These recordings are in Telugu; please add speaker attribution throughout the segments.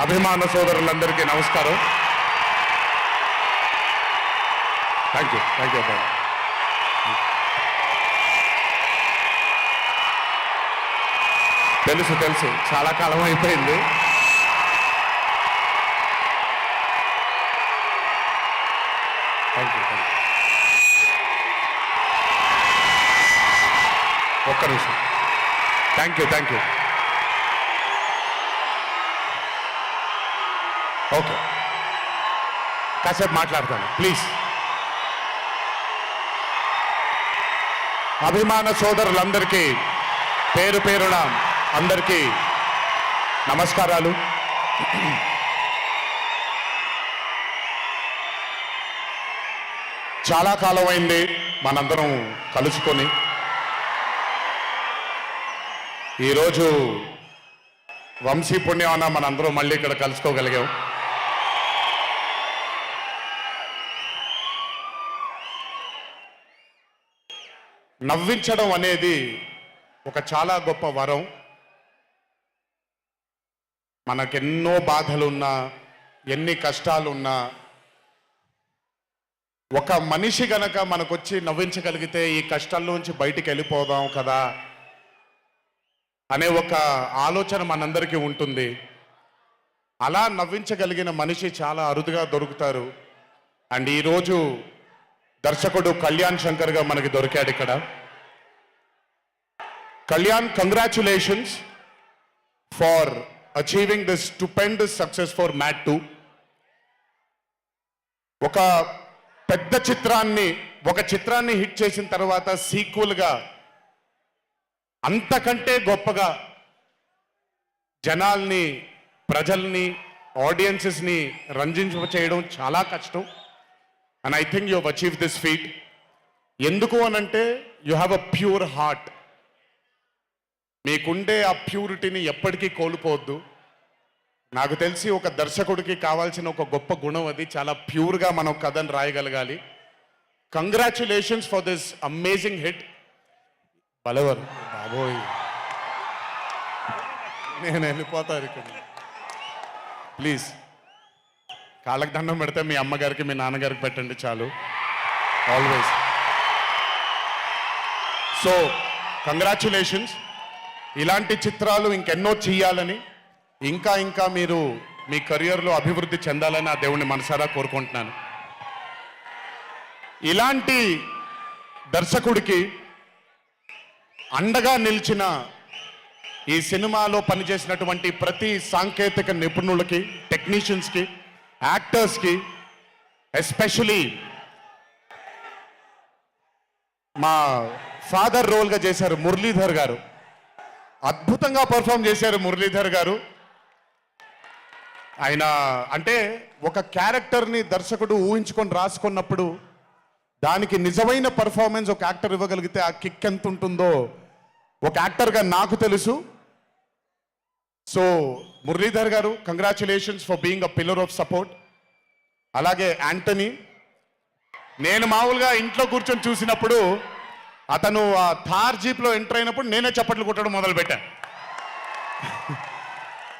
Speaker 1: అభిమాన సోదరులందరికీ నమస్కారం. థ్యాంక్ యూ అబ్బాయి. తెలుసు చాలా కాలం అయిపోయింది. Thank you. ఒక్క నిమిషం. Thank you. ఓకే, కాసేపు మాట్లాడతాను ప్లీజ్. అభిమాన సోదరులందరికీ పేరు పేరున అందరికీ నమస్కారాలు. చాలా కాలం అయింది మనందరం కలుసుకొని. ఈరోజు వంశీ పుణ్యాన మనందరం మళ్ళీ ఇక్కడ కలుసుకోగలిగాం. నవ్వించడం అనేది ఒక చాలా గొప్ప వరం. మనకెన్నో బాధలున్నా, ఎన్ని కష్టాలున్నా, ఒక మనిషి గనక మనకొచ్చి నవ్వించగలిగితే ఈ కష్టాల్లోంచి బయటికి వెళ్ళిపోదాం కదా అనే ఒక ఆలోచన మనందరికీ ఉంటుంది. అలా నవ్వించగలిగిన మనిషి చాలా అరుదుగా దొరుకుతారు. అండ్ ఈరోజు దర్శకుడు కళ్యాణ్ శంకర్గా మనకి దొరికాడు ఇక్కడ. Kalyan, congratulations for achieving this stupendous success for మ్యాట్ 2. ఒక పెద్ద చిత్రాన్ని హిట్ చేసిన తర్వాత సీక్వెల్గా అంతకంటే గొప్పగా జనాల్ని, ప్రజల్ని, ఆడియన్సెస్ని రంజింపచేయడం చాలా కష్టం. And I think you have achieve this feat. ఎందుకు అనంటే you have a pure heart. మీకుండే ఆ ప్యూరిటీని ఎప్పటికీ కోల్పోవద్దు. నాకు తెలిసి ఒక దర్శకుడికి కావాల్సిన ఒక గొప్ప గుణం అది. చాలా ప్యూర్గా మనం కథను రాయగలగాలి. Congratulations for this amazing hit. బలవర్ బాబోయ్, నేను వెళ్ళిపోతాను ఇక్కడ. ప్లీజ్ కాళ్ళకి దండం పెడితే మీ అమ్మగారికి, మీ నాన్నగారికి పెట్టండి చాలు. ఆల్వేస్. So congratulations. ఇలాంటి చిత్రాలు ఇంకెన్నో చెయ్యాలని, ఇంకా మీరు మీ కెరియర్లో అభివృద్ధి చెందాలని ఆ దేవుణ్ణి మనసారా కోరుకుంటున్నాను. ఇలాంటి దర్శకుడికి అండగా నిలిచిన ఈ సినిమాలో పనిచేసినటువంటి ప్రతి సాంకేతిక నిపుణులకి, టెక్నీషియన్స్కి, యాక్టర్స్కి, ఎస్పెషలీ మా ఫాదర్ రోల్గా చేశారు మురళీధర్ గారు. అద్భుతంగా పర్ఫామ్ చేశారు మురళీధర్ గారు. ఆయన అంటే ఒక క్యారెక్టర్ని దర్శకుడు ఊహించుకొని రాసుకున్నప్పుడు దానికి నిజమైన పర్ఫార్మెన్స్ ఒక యాక్టర్ ఇవ్వగలిగితే ఆ కిక్ ఎంత ఉంటుందో ఒక యాక్టర్గా నాకు తెలుసు. సో మురళీధర్ గారు, congratulations for being a pillar of support. అలాగే యాంటనీ, నేను మామూలుగా ఇంట్లో కూర్చొని చూసినప్పుడు అతను ఆ థార్ జీప్లో ఎంటర్ అయినప్పుడు నేనే చప్పట్లు కొట్టడం మొదలుపెట్టాను.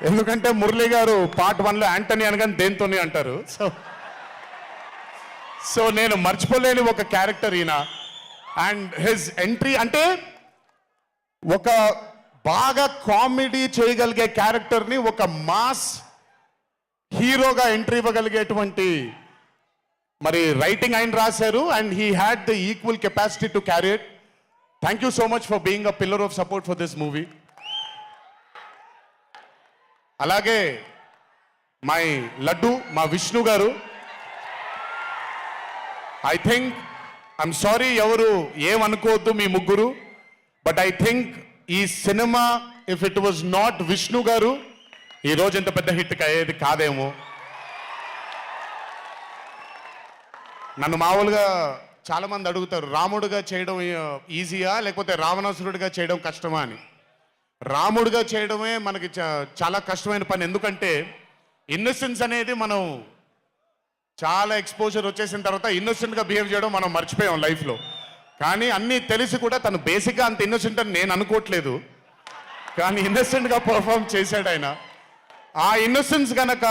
Speaker 1: ఎందుకంటే మురళీ గారు పార్ట్ 1లో యాంటనీ అనగానే దేంతోనే అంటారు. సో నేను మర్చిపోలేని ఒక క్యారెక్టర్ ఈయన. అండ్ హిజ్ ఎంట్రీ అంటే ఒక బాగా కామెడీ చేయగలిగే క్యారెక్టర్ని ఒక మాస్ హీరోగా ఎంట్రీ ఇవ్వగలిగేటువంటి మరి రైటింగ్ ఆయన రాశారు. And he had the equal capacity to carry it. Thank you so much for being a pillar of support for this movie. అలాగే మై లడ్డు, మా విష్ణు గారు. ఐ థింక్, ఐఎమ్ సారీ ఎవరు ఏమనుకోవద్దు మీ ముగ్గురు, బట్ ఐ థింక్ ఈ cinema if it was not Vishnu గారు ఈ రోజు ఇంత పెద్ద హిట్ అయ్యేది కాదేమో. నన్ను మామూలుగా చాలామంది అడుగుతారు, రాముడుగా చేయడం ఈజీయా లేకపోతే రావణాసురుడిగా చేయడం కష్టమా అని. రాముడుగా చేయడమే మనకి చాలా కష్టమైన పని. ఎందుకంటే ఇన్నోసెన్స్ అనేది మనం చాలా ఎక్స్పోజర్ వచ్చేసిన తర్వాత ఇన్నోసెంట్గా బిహేవ్ చేయడం మనం మర్చిపోయాం లైఫ్లో. కానీ అన్నీ తెలిసి కూడా తను బేసిక్గా అంత ఇన్నోసెంట్ అని నేను అనుకోవట్లేదు, కానీ ఇన్నోసెంట్గా పర్ఫామ్ చేశాడు ఆయన. ఆ ఇన్నోసెన్స్ గనక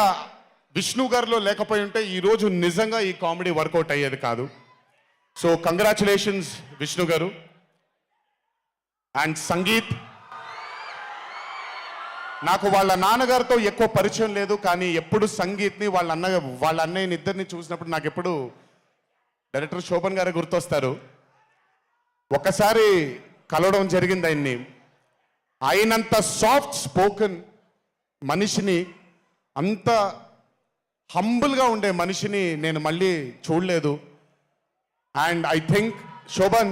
Speaker 1: విష్ణు గారిలో లేకపోయి ఉంటే ఈరోజు నిజంగా ఈ కామెడీ వర్కౌట్ అయ్యేది కాదు. సో కంగ్రాచులేషన్స్ విష్ణు గారు. అండ్ సంగీత్, నాకు వాళ్ళ నాన్నగారితో ఎక్కువ పరిచయం లేదు, కానీ ఎప్పుడు సంగీత్ని వాళ్ళ అన్నయ్యని ఇద్దరిని చూసినప్పుడు నాకు ఎప్పుడు డైరెక్టర్ శోభన్ గారే గుర్తొస్తారు. ఒక్కసారి కలవడం జరిగింది ఆయన్ని. అయినంత సాఫ్ట్ స్పోకెన్ మనిషిని, అంత హంబుల్గా ఉండే మనిషిని నేను మళ్ళీ చూడలేదు. And I think Shobhan,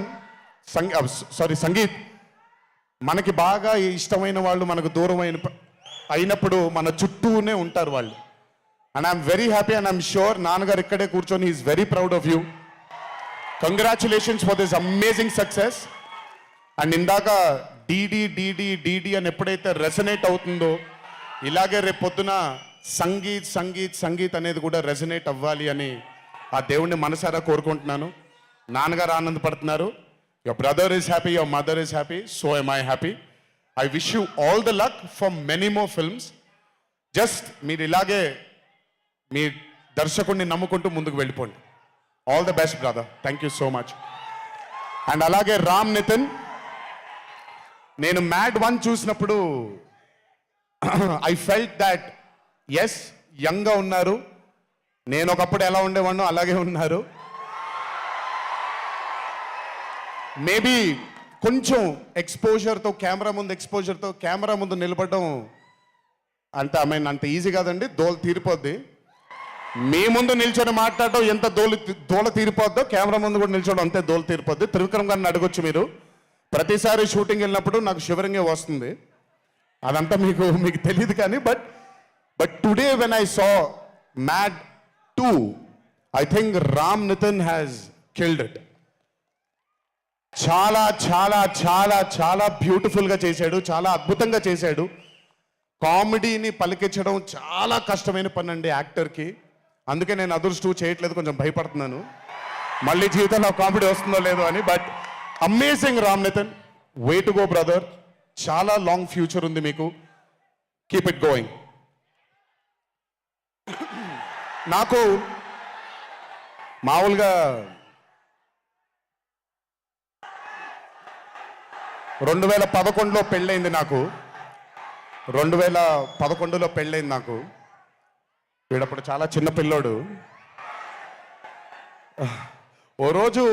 Speaker 1: Sangeet, మనకి బాగా ఇష్టమైన వాళ్ళు మనకు దూరం అయినప్పుడు మన చుట్టూనే ఉంటారు వాళ్ళు. And I'm very happy and I'm sure నాన్నగారు ఇక్కడే కూర్చొని is very proud of you. Congratulations for this amazing success. And ఇందాక డీడీ డీడీ డీడీ అని ఎప్పుడైతే రెసనేట్ అవుతుందో, ఇలాగే రేపు పొద్దున సంగీత్ సంగీత్ సంగీత్ అనేది కూడా రెసనేట్ అవ్వాలి అని ఆ దేవుణ్ణి మనసారా కోరుకుంటున్నాను. నాన్నగారు ఆనందపడుతున్నారు. Your brother is happy, your mother is happy, so am I happy. I wish you all the luck for many more films. Just మీరు ఇలాగే మీ దర్శకుడిని నమ్ముకుంటూ ముందుకు వెళ్ళిపోండి. All the best brother. Thank you so much. And అలాగే రామ్ నితిన్, నేను మ్యాడ్ 1 చూసినప్పుడు ఐ ఫెల్ట్ దాట్ ఎస్, యంగ్గా ఉన్నారు, నేను ఒకప్పుడు ఎలా ఉండేవాడినో అలాగే ఉన్నారు. మేబీ కొంచెం ఎక్స్పోజర్తో, కెమెరా ముందు నిలబడడం అంత అంత ఈజీ కాదండి, దోల తీరిపోద్ది. మీ ముందు నిల్చొని మాట్లాడడం ఎంత దోల తీరిపోద్దో, కెమెరా ముందు కూడా నిల్చోవడం అంతే దోల తీరిపోద్ది. త్రివిక్రమ్ గారిని అడగొచ్చు మీరు. ప్రతిసారి షూటింగ్ వెళ్ళినప్పుడు నాకు షివరింగే వస్తుంది. అదంతా మీకు తెలియదు కానీ but today when I saw Mad 2, I think Ram Nitin has killed it. చాలా చాలా చాలా చాలా బ్యూటిఫుల్గా చేశాడు, చాలా అద్భుతంగా చేశాడు. కామెడీని పలికించడం చాలా కష్టమైన పని అండి యాక్టర్కి. అందుకే నేను అదర్స్ 2 చేయట్లేదు, కొంచెం భయపడుతున్నాను మళ్ళీ జీవితంలో కామెడీ వస్తుందో లేదో అని. But amazing Ram Nitin, way to go brother. చాలా లాంగ్ ఫ్యూచర్ ఉంది మీకు. Keep it going. నాకు మామూలుగా 2011లో పెళ్ళైంది నాకు. 2011లో పెళ్ళైంది నాకు. వీడప్పుడు చాలా చిన్న పిల్లోడు. ఓ రోజు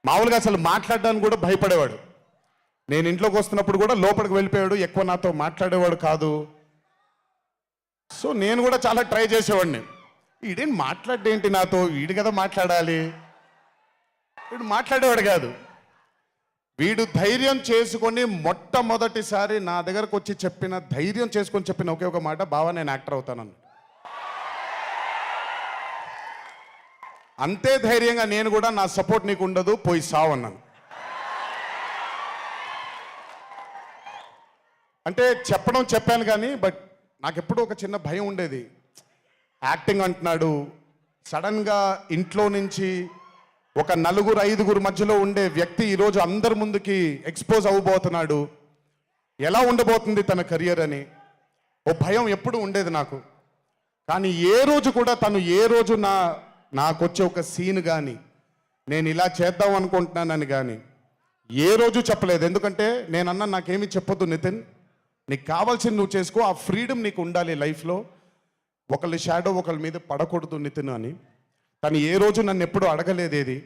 Speaker 1: మామూలుగా అసలు మాట్లాడడానికి కూడా భయపడేవాడు. నేను ఇంట్లోకి వస్తున్నప్పుడు కూడా లోపలికి వెళ్ళిపోయాడు, ఎక్కువ నాతో మాట్లాడేవాడు కాదు. సో నేను కూడా చాలా ట్రై చేసేవాడిని. వీడేం మాట్లాడేంటి నాతో, వీడు కదా మాట్లాడాలి. వీడు మాట్లాడేవాడు కాదు. వీడు ధైర్యం చేసుకొని మొట్టమొదటిసారి నా దగ్గరకు వచ్చి ధైర్యం చేసుకొని చెప్పిన ఒకే ఒక మాట, బావా నేను యాక్టర్ అవుతానని. అంతే ధైర్యంగా నేను కూడా, నా సపోర్ట్ నీకు ఉండదు, పోయి సావన్నాను. అంటే చెప్పాను కానీ బట్ నాకు ఎప్పుడూ ఒక చిన్న భయం ఉండేది. యాక్టింగ్ అంటున్నాడు, సడన్గా ఇంట్లో నుంచి ఒక 4-5 మధ్యలో ఉండే వ్యక్తి ఈరోజు అందరి ముందుకి ఎక్స్పోజ్ అవ్వబోతున్నాడు, ఎలా ఉండబోతుంది తన కెరియర్ అని ఓ భయం ఎప్పుడు ఉండేది నాకు. కానీ ఏ రోజు కూడా నాకు వచ్చే ఒక సీన్ కానీ, నేను ఇలా చేద్దాం అనుకుంటున్నానని కానీ ఏ రోజు చెప్పలేదు. ఎందుకంటే నేనన్నా నాకేమీ చెప్పొద్దు నితిన్, నీకు కావాల్సింది నువ్వు చేసుకో, ఆ ఫ్రీడమ్ నీకు ఉండాలి లైఫ్లో, ఒకళ్ళ షాడో ఒకళ్ళ మీద పడకూడదు నితిన్ అని. తను ఏ రోజు నన్ను ఎప్పుడూ అడగలేదేది,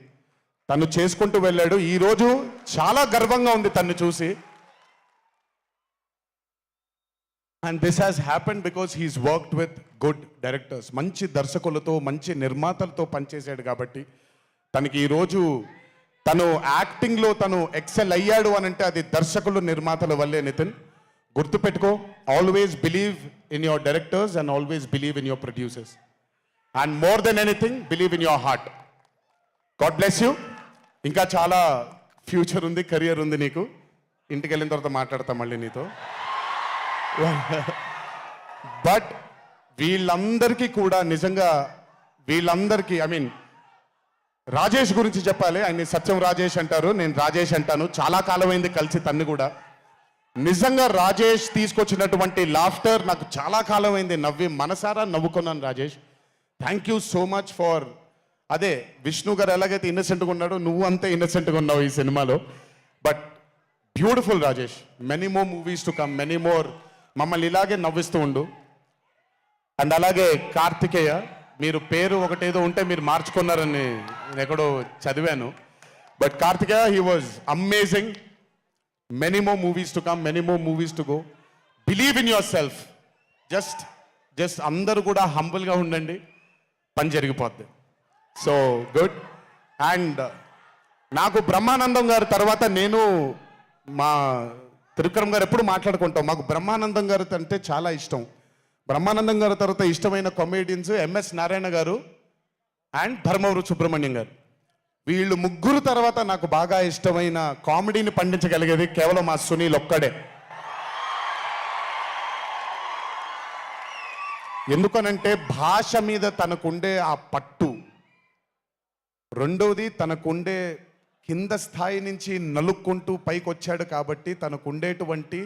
Speaker 1: తను చేసుకుంటూ వెళ్ళాడు. ఈరోజు చాలా గర్వంగా ఉంది తను చూసి. And this has happened because he's worked with good directors. మంచి దర్శకులతో, మంచి నిర్మాతలతో పనిచేశాడు కాబట్టి తనకి ఈరోజు తను యాక్టింగ్లో తను ఎక్సెల్ అయ్యాడు అని అంటే అది దర్శకులు, నిర్మాతల వల్లే నితిన్. గుర్తుపెట్టుకో, always believe in your directors and always believe in your producers. And more than anything believe in your heart. God bless you. ఇంకా చాలా ఫ్యూచర్ ఉంది, కెరియర్ ఉంది నీకు. ఇంటికి వెళ్ళిన తర్వాత మాట్లాడతా మళ్ళీ నీతో. బట్ వీళ్ళందరికీ కూడా నిజంగా రాజేష్ గురించి చెప్పాలి. ఆయన సత్యం రాజేష్ అంటారు, నేను రాజేష్ అంటాను. చాలా కాలమైంది కలిసి తన్ని కూడా. నిజంగా రాజేష్ తీసుకొచ్చినటువంటి లాఫ్టర్ నాకు చాలా కాలం అయింది నవ్వి మనసారా నవ్వుకున్నాను Rajesh. Thank you so much for అదే విష్ణు గారు ఎలాగైతే ఇన్నసెంట్గా ఉన్నాడో నువ్వు అంతే ఇన్నసెంట్గా ఉన్నావు ఈ సినిమాలో. But beautiful Rajesh, many more movies to come, many more. మమ్మల్ని ఇలాగే నవ్విస్తూ ఉండు. అండ్ అలాగే కార్తికేయ, మీరు పేరు ఒకటేదో ఉంటే మీరు మార్చుకున్నారని నేను ఎక్కడో చదివాను. But Karthikeya, he was amazing. Many more movies to come, many more movies to go. Believe in yourself. Just అందరూ కూడా హంబుల్గా ఉండండి, పని జరిగిపోద్ది. So good. అండ్ నాకు బ్రహ్మానందం గారి తర్వాత నేను మా త్రివిక్రమ్ గారు ఎప్పుడు మాట్లాడుకుంటాం, మాకు బ్రహ్మానందం గారు అంటే చాలా ఇష్టం. బ్రహ్మానందం గారి తర్వాత ఇష్టమైన కామెడియన్స్ ఎంఎస్ నారాయణ గారు అండ్ ధర్మవరం సుబ్రహ్మణ్యం గారు. వీళ్ళు ముగ్గురు తర్వాత నాకు బాగా ఇష్టమైన కామెడీని పండించగలిగేది కేవలం మా సునీల్ ఒక్కడే. ఎందుకనంటే భాష మీద తనకుండే ఆ పట్టు, రెండవది తనకుండే కింద స్థాయి నుంచి నలుక్కుంటూ పైకి వచ్చాడు కాబట్టి తనకుండేటువంటి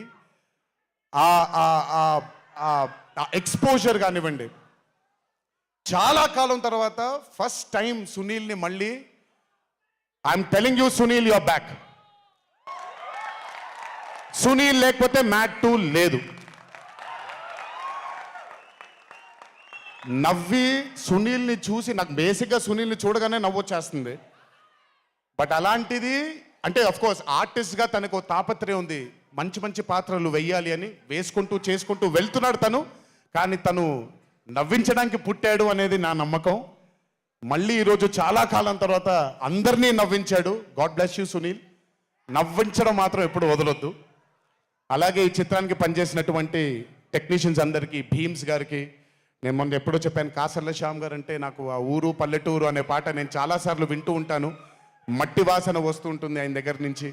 Speaker 1: ఎక్స్పోజర్ కానివ్వండి. చాలా కాలం తర్వాత ఫస్ట్ టైం సునీల్ని మళ్ళీ I'm telling you Sunil your back. Sunil లేకపోతే మ్యాట్ 2 లేదు. నవ్వి సునీల్ని చూసి నాకు బేసిక్గా సునీల్ని చూడగానే నవ్వొచ్చేస్తుంది. బట్ అలాంటిది అంటే అఫ్కోర్స్ ఆర్టిస్ట్గా తనకు తాపత్రయం ఉంది, మంచి మంచి పాత్రలు వెయ్యాలి అని వేసుకుంటూ చేసుకుంటూ వెళ్తున్నాడు తను. కానీ తను నవ్వించడానికి పుట్టాడు అనేది నా నమ్మకం. మళ్ళీ ఈరోజు చాలా కాలం తర్వాత అందరినీ నవ్వించాడు. God bless you Sunil. నవ్వించడం మాత్రం ఎప్పుడు వదలొద్దు. అలాగే ఈ చిత్రానికి పనిచేసినటువంటి టెక్నీషియన్స్ అందరికీ, భీమ్స్ గారికి, నేను మొన్న ఎప్పుడో చెప్పాను, కాసర్ల శ్యామ్ గారు అంటే నాకు ఆ ఊరు పల్లెటూరు అనే పాట నేను చాలాసార్లు వింటూ ఉంటాను. మట్టి వాసన వస్తూ ఉంటుంది ఆయన దగ్గర నుంచి.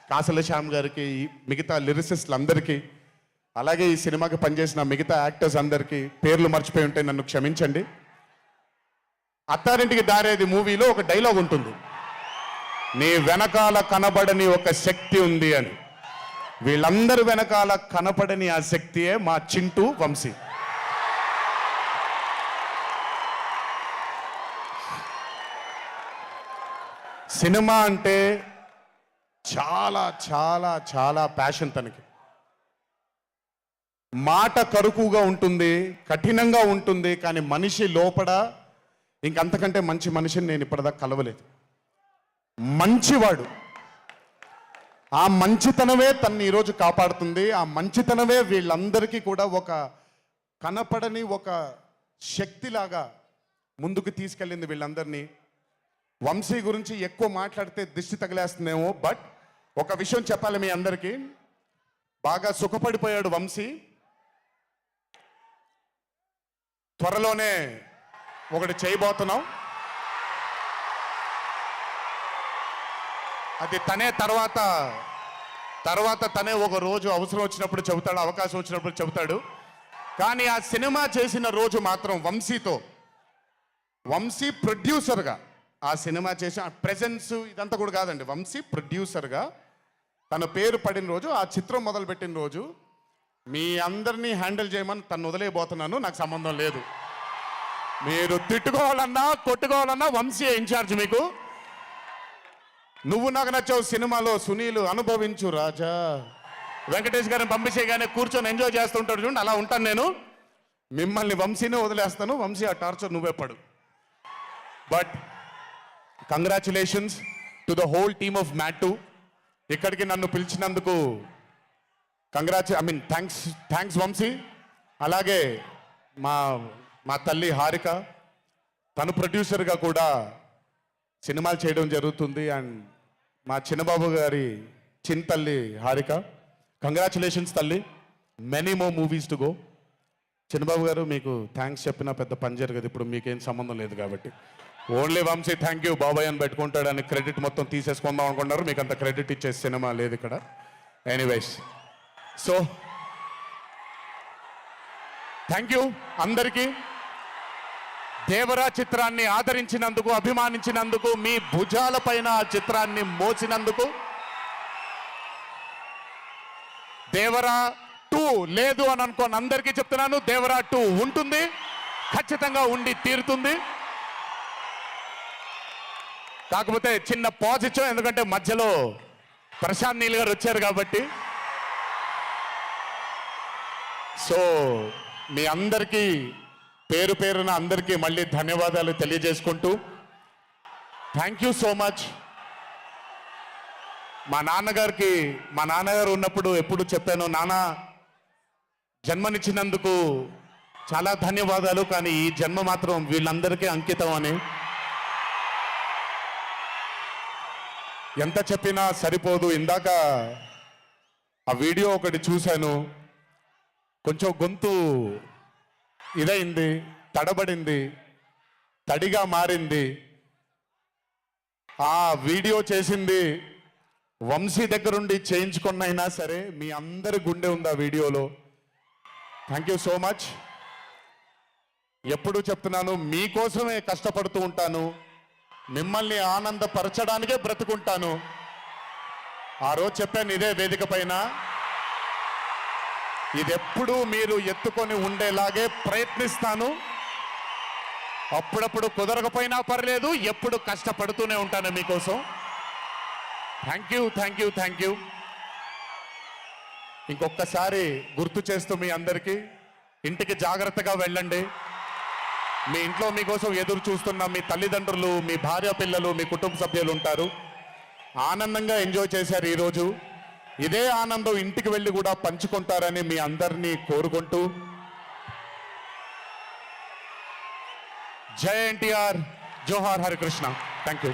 Speaker 1: కాసర్ల శ్యామ్ గారికి, మిగతా లిరిసిస్టులు అందరికీ, అలాగే ఈ సినిమాకి పనిచేసిన మిగతా యాక్టర్స్ అందరికీ పేర్లు మర్చిపోయి ఉంటే నన్ను క్షమించండి. అత్తారింటికి దారేది మూవీలో ఒక డైలాగ్ ఉంటుంది, నీ వెనకాల కనబడని ఒక శక్తి ఉంది అని. వీళ్ళందరి వెనకాల కనపడని ఆ శక్తియే మా చింటూ వంశీ. సినిమా అంటే చాలా చాలా చాలా ప్యాషన్ తనకి. మాట కరుకుగా ఉంటుంది, కఠినంగా ఉంటుంది, కానీ మనిషి లోపల ఇంకంతకంటే మంచి మనిషిని నేను ఇప్పటిదాకా కలవలేదు. మంచివాడు. ఆ మంచితనమే తన్ని ఈరోజు కాపాడుతుంది. ఆ మంచితనమే వీళ్ళందరికీ కూడా ఒక కనపడని ఒక శక్తిలాగా ముందుకు తీసుకెళ్ళింది వీళ్ళందరినీ. వంశీ గురించి ఎక్కువ మాట్లాడితే దిష్టి తగిలేస్తుందేమో, బట్ ఒక విషయం చెప్పాలి మీ అందరికీ. బాగా సుఖపడిపోయాడు వంశీ. త్వరలోనే ఒకటి చేయబోతున్నాం. అది తనే తర్వాత తనే ఒక రోజు అవసరం వచ్చినప్పుడు చెబుతాడు, అవకాశం వచ్చినప్పుడు చెబుతాడు. కానీ ఆ సినిమా చేసిన రోజు మాత్రం వంశీతో, వంశీ ప్రొడ్యూసర్గా ఆ సినిమా చేసిన ప్రెజెన్స్ ఇదంతా కూడా కాదండి, వంశీ ప్రొడ్యూసర్గా తన పేరు పడిన రోజు, ఆ చిత్రం మొదలుపెట్టిన రోజు, మీ అందరినీ హ్యాండిల్ చేయమని తను వదిలేయబోతున్నాను, నాకు సంబంధం లేదు. మీరు తిట్టుకోవాలన్నా కొట్టుకోవాలన్నా వంశీ ఇన్ఛార్జ్ మీకు. నువ్వు నాకు నచ్చావు సినిమాలో సునీల్, అనుభవించు రాజా. వెంకటేష్ గారిని పంపించేగానే కూర్చొని ఎంజాయ్ చేస్తుంటాడు చూడండి, అలా ఉంటాను నేను. మిమ్మల్ని వంశీనే వదిలేస్తాను, వంశీ ఆ టార్చర్ నువ్వే పడు. But congratulations to the whole team of Mad 2. ఇక్కడికి నన్ను పిలిచినందుకు థ్యాంక్స్ వంశీ. అలాగే మా తల్లి హారిక, తను ప్రొడ్యూసర్గా కూడా సినిమాలు చేయడం జరుగుతుంది. అండ్ మా చిన్నబాబు గారి తల్లి హారిక, కంగ్రాచులేషన్స్ తల్లి, many more movies to go. Chinnababu garu మీకు థ్యాంక్స్ చెప్పినా పెద్ద పని జరగదు, ఇప్పుడు మీకేం సంబంధం లేదు కాబట్టి. ఓన్లీ వంశీ థ్యాంక్ యూ బాబాయ్ అని పెట్టుకుంటాడని క్రెడిట్ మొత్తం తీసేసుకుందాం అనుకుంటారు. మీకు అంత క్రెడిట్ ఇచ్చే సినిమా లేదు ఇక్కడ. ఎనీవేస్, సో థ్యాంక్ యూ అందరికీ. దేవరా చిత్రాన్ని ఆదరించినందుకు, అభిమానించినందుకు, మీ భుజాలపైన ఆ చిత్రాన్ని మోసినందుకు, దేవరా 2 లేదు అని అనుకోని అందరికీ చెప్తున్నాను, దేవరా 2 ఉంటుంది, ఖచ్చితంగా ఉండి తీరుతుంది. కాకపోతే చిన్న పాజ్ ఇచ్చాం, ఎందుకంటే మధ్యలో ప్రశాంత్ నీల్ గారు వచ్చారు కాబట్టి. సో మీ అందరికీ పేరు పేరున అందరికీ మళ్ళీ ధన్యవాదాలు తెలియజేసుకుంటూ, థ్యాంక్ యూ సో మచ్. మా నాన్నగారు ఉన్నప్పుడు ఎప్పుడు చెప్పాను, నాన్న జన్మనిచ్చినందుకు చాలా ధన్యవాదాలు, కానీ ఈ జన్మ మాత్రం వీళ్ళందరికీ అంకితం అని. ఎంత చెప్పినా సరిపోదు. ఇందాక ఆ వీడియో ఒకటి చూశాను, కొంచెం గొంతు ఇదైంది, తడబడింది, తడిగా మారింది. ఆ వీడియో చేసింది వంశీ దగ్గరుండి చేయించుకున్నైనా సరే మీ అందరి గుండె ఉంది ఆ వీడియోలో. Thank you so much. ఎప్పుడు చెప్తున్నాను, మీకోసమే కష్టపడుతూ ఉంటాను, మిమ్మల్ని ఆనందపరచడానికే బ్రతుకుంటాను. ఆ రోజు చెప్పాను ఇదే వేదిక పైన, ఇదెప్పుడు మీరు ఎత్తుకొని ఉండేలాగే ప్రయత్నిస్తాను. అప్పుడప్పుడు కుదరకపోయినా పర్లేదు, ఎప్పుడు కష్టపడుతూనే ఉంటాను మీకోసం. Thank you, thank you, thank you. ఇంకొకసారి గుర్తు చేస్తూ మీ అందరికీ, ఇంటికి జాగ్రత్తగా వెళ్ళండి. మీ ఇంట్లో మీకోసం ఎదురు చూస్తున్న మీ తల్లిదండ్రులు, మీ భార్య పిల్లలు, మీ కుటుంబ సభ్యులు ఉంటారు. ఆనందంగా ఎంజాయ్ చేశారు ఈరోజు. ఇదే ఆనందం ఇంటికి వెళ్ళి కూడా పంచుకుంటారని మీ అందరినీ కోరుకుంటూ, జై ఎన్టీఆర్, జోహార్ హరికృష్ణ. Thank you.